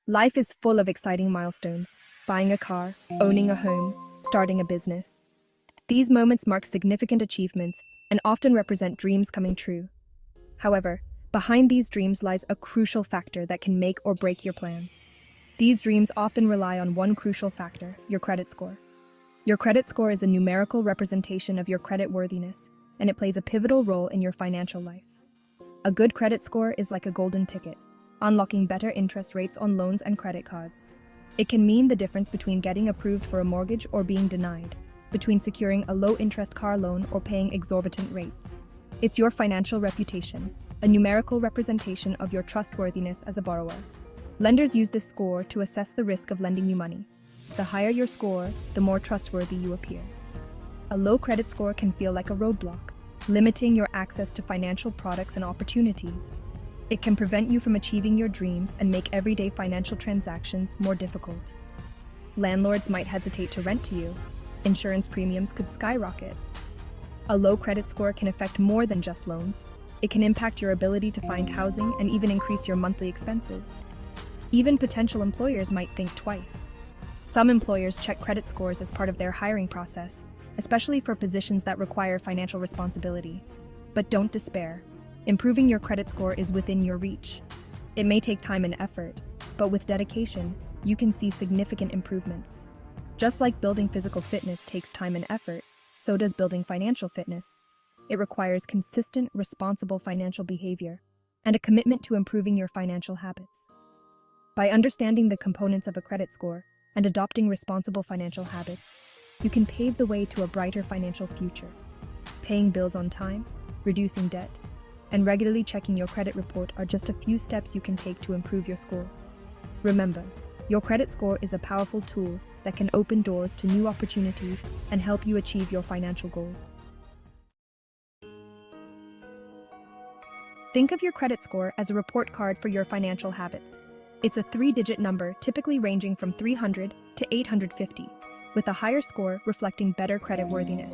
Life is full of exciting milestones: buying a car, owning a home, starting a business. These moments mark significant achievements and often represent dreams coming true. However, behind these dreams lies a crucial factor that can make or break your plans. These dreams often rely on one crucial factor: your credit score. Your credit score is a numerical representation of your credit worthiness, and it plays a pivotal role in your financial life. A good credit score is like a golden ticket, unlocking better interest rates on loans and credit cards. It can mean the difference between getting approved for a mortgage or being denied, between securing a low-interest car loan or paying exorbitant rates. It's your financial reputation, a numerical representation of your trustworthiness as a borrower. Lenders use this score to assess the risk of lending you money. The higher your score, the more trustworthy you appear. A low credit score can feel like a roadblock, limiting your access to financial products and opportunities. It can prevent you from achieving your dreams and make everyday financial transactions more difficult. Landlords might hesitate to rent to you. Insurance premiums could skyrocket. A low credit score can affect more than just loans. It can impact your ability to find housing and even increase your monthly expenses. Even potential employers might think twice. Some employers check credit scores as part of their hiring process, especially for positions that require financial responsibility. But don't despair. Improving your credit score is within your reach. It may take time and effort, but with dedication, you can see significant improvements. Just like building physical fitness takes time and effort, so does building financial fitness. It requires consistent, responsible financial behavior and a commitment to improving your financial habits. By understanding the components of a credit score and adopting responsible financial habits, you can pave the way to a brighter financial future. Paying bills on time, reducing debt, and regularly checking your credit report are just a few steps you can take to improve your score. Remember, your credit score is a powerful tool that can open doors to new opportunities and help you achieve your financial goals. Think of your credit score as a report card for your financial habits. It's a 3-digit number typically ranging from 300 to 850, with a higher score reflecting better credit worthiness.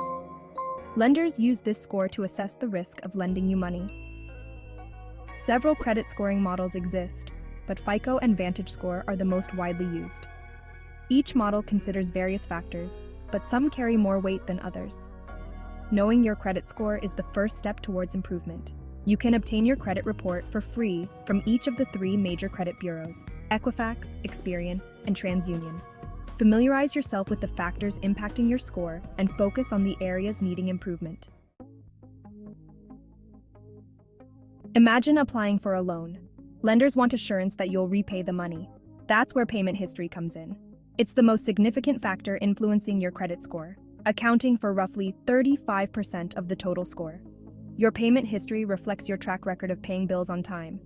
Lenders use this score to assess the risk of lending you money. Several credit scoring models exist, but FICO and VantageScore are the most widely used. Each model considers various factors, but some carry more weight than others. Knowing your credit score is the first step towards improvement. You can obtain your credit report for free from each of the 3 major credit bureaus: Equifax, Experian, and TransUnion. Familiarize yourself with the factors impacting your score and focus on the areas needing improvement. Imagine applying for a loan. Lenders want assurance that you'll repay the money. That's where payment history comes in. It's the most significant factor influencing your credit score, accounting for roughly 35% of the total score. Your payment history reflects your track record of paying bills on time.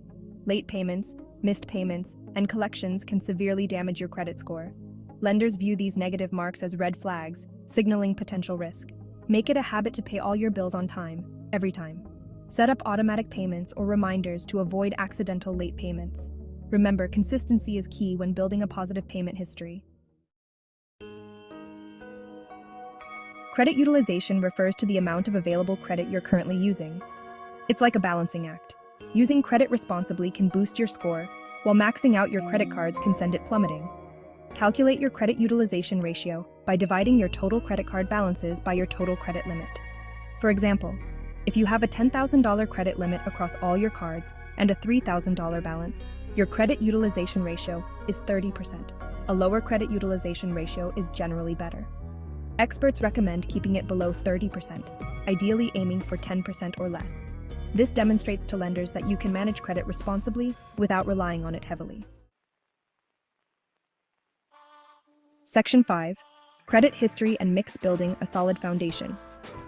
Late payments, missed payments, and collections can severely damage your credit score. Lenders view these negative marks as red flags, signaling potential risk. Make it a habit to pay all your bills on time, every time. Set up automatic payments or reminders to avoid accidental late payments. Remember, consistency is key when building a positive payment history. Credit utilization refers to the amount of available credit you're currently using. It's like a balancing act. Using credit responsibly can boost your score, while maxing out your credit cards can send it plummeting. Calculate your credit utilization ratio by dividing your total credit card balances by your total credit limit. For example, if you have a $10,000 credit limit across all your cards and a $3,000 balance, your credit utilization ratio is 30%. A lower credit utilization ratio is generally better. Experts recommend keeping it below 30%, ideally aiming for 10% or less. This demonstrates to lenders that you can manage credit responsibly without relying on it heavily. Section 5. Credit history and mix: building a solid foundation.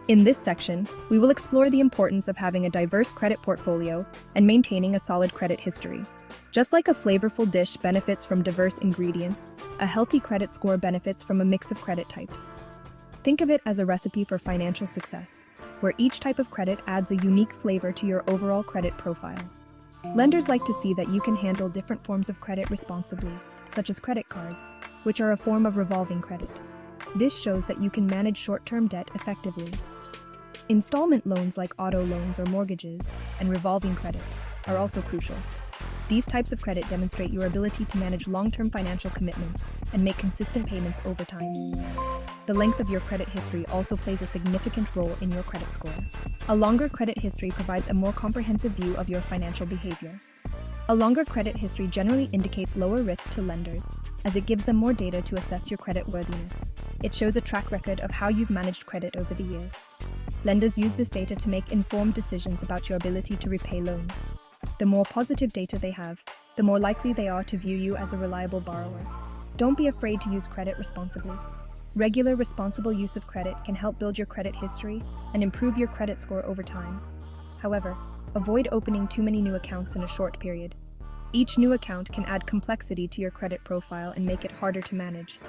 In this section, we will explore the importance of having a diverse credit portfolio and maintaining a solid credit history. Just like a flavorful dish benefits from diverse ingredients, a healthy credit score benefits from a mix of credit types. Think of it as a recipe for financial success, where each type of credit adds a unique flavor to your overall credit profile. Lenders like to see that you can handle different forms of credit responsibly, such as credit cards, which are a form of revolving credit. This shows that you can manage short-term debt effectively. Installment loans like auto loans or mortgages, and revolving credit are also crucial. These types of credit demonstrate your ability to manage long-term financial commitments and make consistent payments over time. The length of your credit history also plays a significant role in your credit score. A longer credit history provides a more comprehensive view of your financial behavior. A longer credit history generally indicates lower risk to lenders, as it gives them more data to assess your credit worthiness. It shows a track record of how you've managed credit over the years. Lenders use this data to make informed decisions about your ability to repay loans. The more positive data they have, the more likely they are to view you as a reliable borrower. Don't be afraid to use credit responsibly. Regular, responsible use of credit can help build your credit history and improve your credit score over time. However, avoid opening too many new accounts in a short period. Each new account can add complexity to your credit profile and make it harder to manage.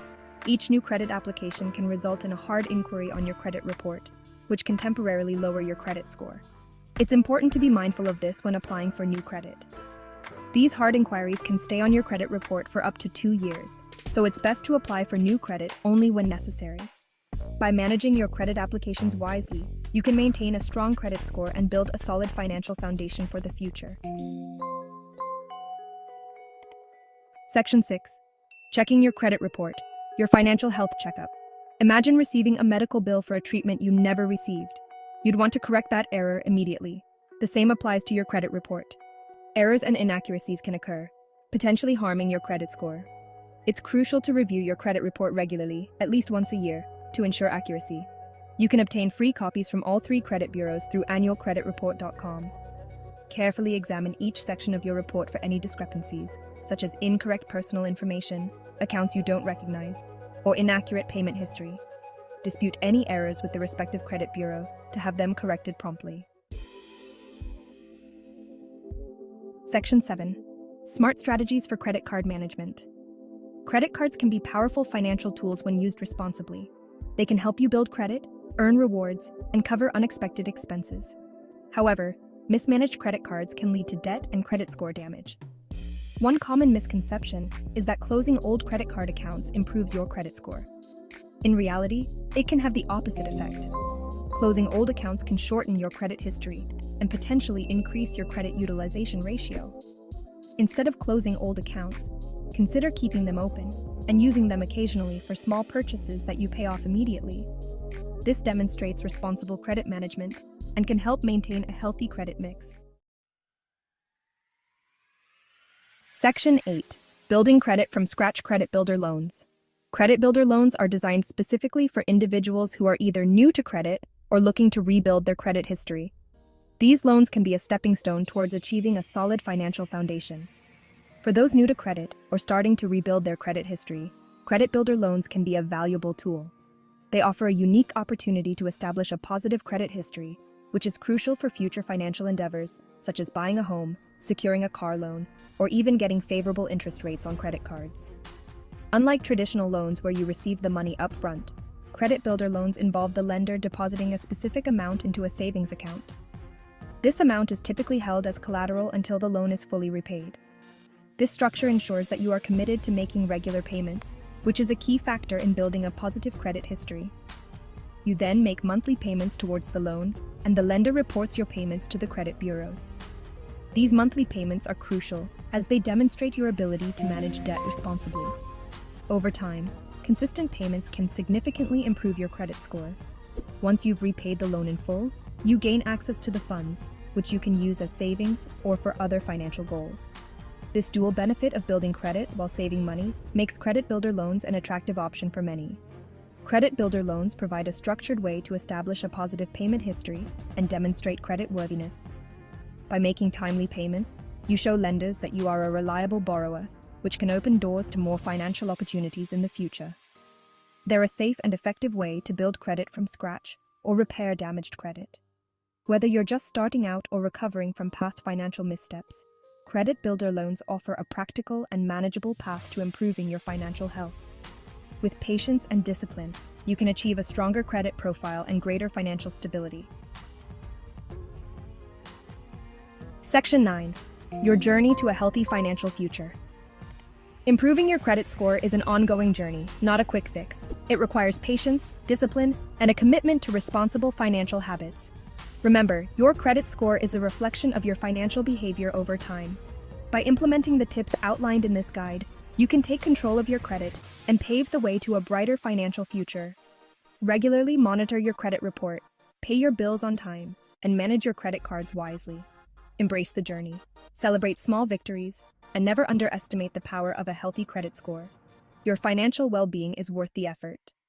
Each new credit application can result in a hard inquiry on your credit report, which can temporarily lower your credit score. It's important to be mindful of this when applying for new credit. These hard inquiries can stay on your credit report for up to 2 years, so it's best to apply for new credit only when necessary. By managing your credit applications wisely, you can maintain a strong credit score and build a solid financial foundation for the future. Section 6. Checking your credit report, your financial health checkup. Imagine receiving a medical bill for a treatment you never received. You'd want to correct that error immediately. The same applies to your credit report. Errors and inaccuracies can occur, potentially harming your credit score. It's crucial to review your credit report regularly, at least once a year, to ensure accuracy. You can obtain free copies from all 3 credit bureaus through annualcreditreport.com. Carefully examine each section of your report for any discrepancies, such as incorrect personal information, accounts you don't recognize, or inaccurate payment history. Dispute any errors with the respective credit bureau to have them corrected promptly. Section 7. Smart strategies for credit card management. Credit cards can be powerful financial tools when used responsibly. They can help you build credit, earn rewards, and cover unexpected expenses. However, mismanaged credit cards can lead to debt and credit score damage. One common misconception is that closing old credit card accounts improves your credit score. In reality, it can have the opposite effect. Closing old accounts can shorten your credit history and potentially increase your credit utilization ratio. Instead of closing old accounts, consider keeping them open and using them occasionally for small purchases that you pay off immediately. This demonstrates responsible credit management and can help maintain a healthy credit mix. Section 8. Building credit from scratch. Credit builder loans. Credit builder loans are designed specifically for individuals who are either new to credit or looking to rebuild their credit history. These loans can be a stepping stone towards achieving a solid financial foundation. For those new to credit or starting to rebuild their credit history, credit builder loans can be a valuable tool. They offer a unique opportunity to establish a positive credit history, which is crucial for future financial endeavors, such as buying a home, securing a car loan, or even getting favorable interest rates on credit cards. Unlike traditional loans where you receive the money up front, credit builder loans involve the lender depositing a specific amount into a savings account. This amount is typically held as collateral until the loan is fully repaid. This structure ensures that you are committed to making regular payments, which is a key factor in building a positive credit history. You then make monthly payments towards the loan, and the lender reports your payments to the credit bureaus. These monthly payments are crucial as they demonstrate your ability to manage debt responsibly. Over time, consistent payments can significantly improve your credit score. Once you've repaid the loan in full, you gain access to the funds, which you can use as savings or for other financial goals. This dual benefit of building credit while saving money makes credit builder loans an attractive option for many. Credit builder loans provide a structured way to establish a positive payment history and demonstrate credit worthiness. By making timely payments, you show lenders that you are a reliable borrower, which can open doors to more financial opportunities in the future. They're a safe and effective way to build credit from scratch or repair damaged credit. Whether you're just starting out or recovering from past financial missteps, credit builder loans offer a practical and manageable path to improving your financial health. With patience and discipline, you can achieve a stronger credit profile and greater financial stability. Section 9. Your journey to a healthy financial future. Improving your credit score is an ongoing journey, not a quick fix. It requires patience, discipline, and a commitment to responsible financial habits. Remember, your credit score is a reflection of your financial behavior over time. By implementing the tips outlined in this guide, you can take control of your credit and pave the way to a brighter financial future. Regularly monitor your credit report, pay your bills on time, and manage your credit cards wisely. Embrace the journey, celebrate small victories, and never underestimate the power of a healthy credit score. Your financial well-being is worth the effort.